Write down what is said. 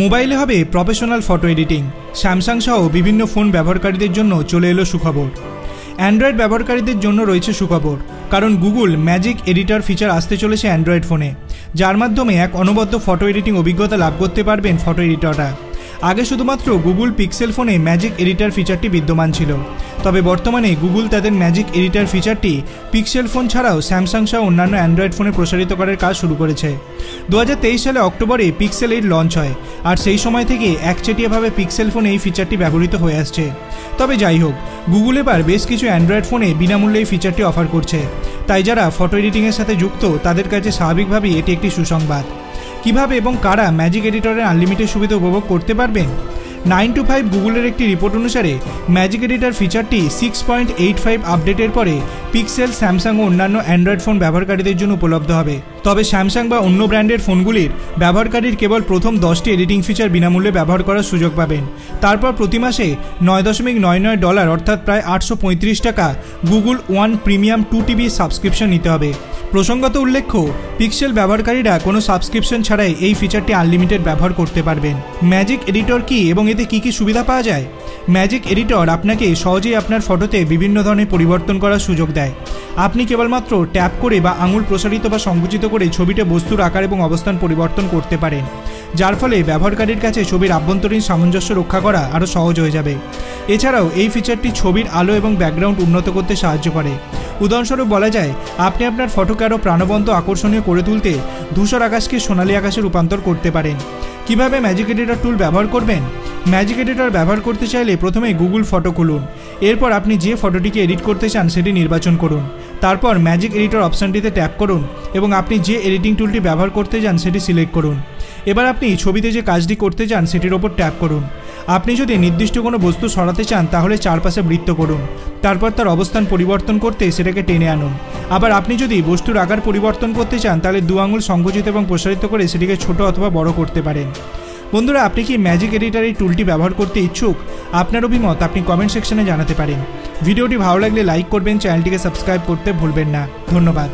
মোবাইলে হবে professional photo editing. Samsung সহ বিভিন্ন ফোন ব্যবহারকারীদের জন্য চলে এলো সুখবর। অ্যান্ড্রয়েড ব্যবহারকারীদের জন্য রয়েছে সুখবর, কারণ গুগল ম্যাজিক এডিটর ফিচার আসতে চলেছে অ্যান্ড্রয়েড ফোনে, যার মাধ্যমে এক অনবদ্য ফটো এডিটিং অভিজ্ঞতা লাভ করতে পারবেন ফটো এডিটররা। আগে শুধুমাত্র গুগল পিক্সেল ফোনে ম্যাজিক এডিটর ফিচারটি বিদ্যমান ছিল, তবে বর্তমানে গুগল তাদের ম্যাজিক এডিটর ফিচারটি পিক্সেল ফোন ছাড়াও স্যামসাং সহ অন্যান্য অ্যান্ড্রয়েড ফোনে প্রসারিত করার কাজ শুরু করেছে। 2023 সালে অক্টোবরে পিক্সেল 8 লঞ্চ হয়, আর সেই সময় থেকে একচেটিয়াভাবে পিক্সেল ফোনে এই ফিচারটি ব্যবহৃত হয়ে আসছে। তবে যাই হোক, গুগল এবার বেশ কিছু অ্যান্ড্রয়েড ফোনে বিনামূল্যে এই ফিচারটি অফার করছে, তাই যারা ফটো এডিটিংয়ের সাথে যুক্ত তাদের কাছে স্বাভাবিকভাবেই এটি একটি সুসংবাদ। কিভাবে এবং কারা ম্যাজিক এডিটরের আনলিমিটেড সুবিধা উপভোগ করতে পারবেন? 9 to 5 গুগলের একটি রিপোর্ট অনুসারে ম্যাজিক এডিটর ফিচারটি 6.85 আপডেটের পরে পিক্সেল, স্যামসাং ও অন্যান্য অ্যান্ড্রয়েড ফোন ব্যবহারকারীদের জন্য উপলব্ধ হবে। তবে স্যামসাং বা অন্য ব্র্যান্ডের ফোনগুলির ব্যবহারকারীর কেবল প্রথম 10টি এডিটিং ফিচার বিনামূল্যে ব্যবহার করার সুযোগ পাবেন। তারপর প্রতি মাসে $9.99 অর্থাৎ প্রায় 835 টাকা Google one premium 2TB subscription নিতে হবে। প্রসঙ্গত উল্লেখ্য, পিক্সেল ব্যবহারকারীরা কোনো সাবস্ক্রিপশন ছাড়াই এই ফিচারটি আনলিমিটেড ব্যবহার করতে পারবেন। ম্যাজিক এডিটর কি এবং এতে কী কী সুবিধা পাওয়া যায়? ম্যাজিক এডিটর আপনাকে সহজেই আপনার ফটোতে বিভিন্ন ধরনের পরিবর্তন করার সুযোগ দেয়। আপনি কেবলমাত্র ট্যাপ করে বা আঙুল প্রসারিত বা সংকুচিত করে ছবিতে বস্তুর আকার এবং অবস্থান পরিবর্তন করতে পারেন, যার ফলে ব্যবহারকারীর কাছে ছবির আভ্যন্তরীণ সামঞ্জস্য রক্ষা করা আরও সহজ হয়ে যাবে। এছাড়াও এই ফিচারটি ছবির আলো এবং ব্যাকগ্রাউন্ড উন্নত করতে সাহায্য করে। উদাহরণস্বরূপ বলা যায়, আপনি আপনার ফটোকে আরও প্রাণবন্ত, আকর্ষণীয় করে তুলতে ধূসর আকাশকে সোনালী আকাশে রূপান্তর করতে পারেন। কিভাবে ম্যাজিক এডিটর টুল ব্যবহার করবেন? ম্যাজিক এডিটর ব্যবহার করতে চাইলে প্রথমে গুগল ফটো খুলুন। এরপর আপনি যে ফটোটিকে এডিট করতে চান সেটি নির্বাচন করুন। তারপর ম্যাজিক এডিটর অপশানটিতে ট্যাপ করুন এবং আপনি যে এডিটিং টুলটি ব্যবহার করতে চান সেটি সিলেক্ট করুন। এবার আপনি ছবিতে যে কাজটি করতে চান সেটির ওপর ট্যাপ করুন। আপনি যদি নির্দিষ্ট কোনো বস্তু সরাতে চান তাহলে চারপাশে বৃত্ত করুন। তারপর তার অবস্থান পরিবর্তন করতে সেটাকে টেনে আনুন। আবার আপনি যদি বস্তুর আকার পরিবর্তন করতে চান তাহলে 2 আঙুল সংকুচিত এবং প্রসারিত করে সেটিকে ছোট অথবা বড় করতে পারেন। বন্ধুরা, আপনি কি ম্যাজিক এডিটর এই টুলটি ব্যবহার করতে ইচ্ছুক? আপনার অভিমত আপনি কমেন্ট সেকশনে জানাতে পারেন। ভিডিওটি ভালো লাগলে লাইক করবেন, চ্যানেলটিকে সাবস্ক্রাইব করতে ভুলবেন না। ধন্যবাদ।